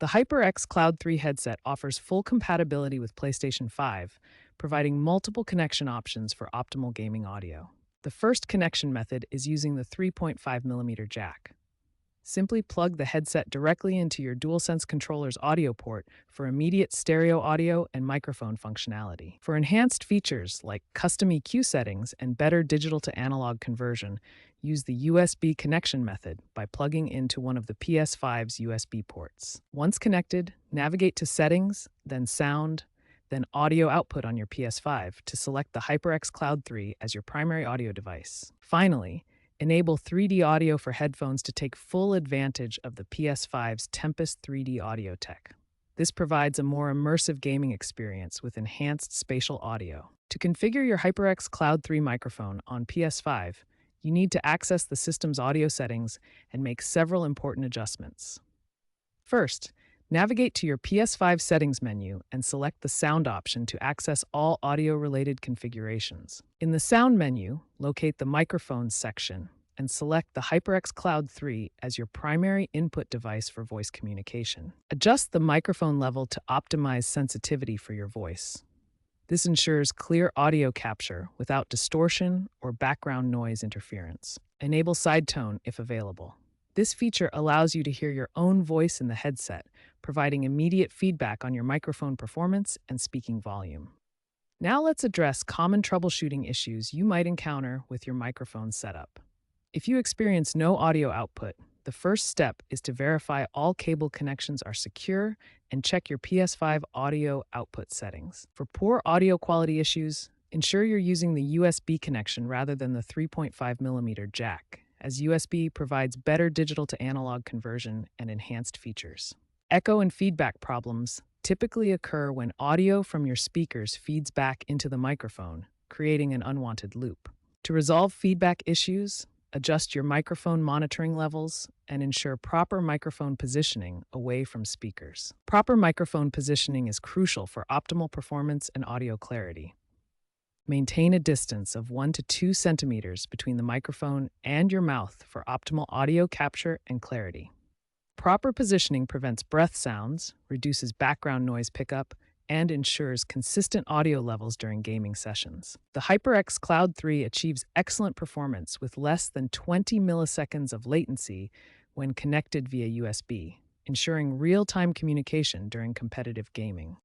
The HyperX Cloud 3 headset offers full compatibility with PlayStation 5, providing multiple connection options for optimal gaming audio. The first connection method is using the 3.5mm jack. Simply plug the headset directly into your DualSense controller's audio port for immediate stereo audio and microphone functionality. For enhanced features like custom EQ settings and better digital to analog conversion, use the USB connection method by plugging into one of the PS5's USB ports. Once connected, navigate to Settings, then Sound, then Audio Output on your PS5 to select the HyperX Cloud 3 as your primary audio device. Finally, enable 3D audio for headphones to take full advantage of the PS5's Tempest 3D audio tech. This provides a more immersive gaming experience with enhanced spatial audio. To configure your HyperX Cloud 3 microphone on PS5, you need to access the system's audio settings and make several important adjustments. First, navigate to your PS5 settings menu and select the sound option to access all audio-related configurations. In the sound menu, locate the microphones section and select the HyperX Cloud 3 as your primary input device for voice communication. Adjust the microphone level to optimize sensitivity for your voice. This ensures clear audio capture without distortion or background noise interference. Enable side tone if available. This feature allows you to hear your own voice in the headset, providing immediate feedback on your microphone performance and speaking volume. Now let's address common troubleshooting issues you might encounter with your microphone setup. If you experience no audio output, the first step is to verify all cable connections are secure and check your PS5 audio output settings. For poor audio quality issues, ensure you're using the USB connection rather than the 3.5mm jack, as USB provides better digital to analog conversion and enhanced features. Echo and feedback problems typically occur when audio from your speakers feeds back into the microphone, creating an unwanted loop. To resolve feedback issues, adjust your microphone monitoring levels and ensure proper microphone positioning away from speakers. Proper microphone positioning is crucial for optimal performance and audio clarity. Maintain a distance of 1 to 2 centimeters between the microphone and your mouth for optimal audio capture and clarity. Proper positioning prevents breath sounds, reduces background noise pickup, and ensures consistent audio levels during gaming sessions. The HyperX Cloud 3 achieves excellent performance with less than 20 milliseconds of latency when connected via USB, ensuring real-time communication during competitive gaming.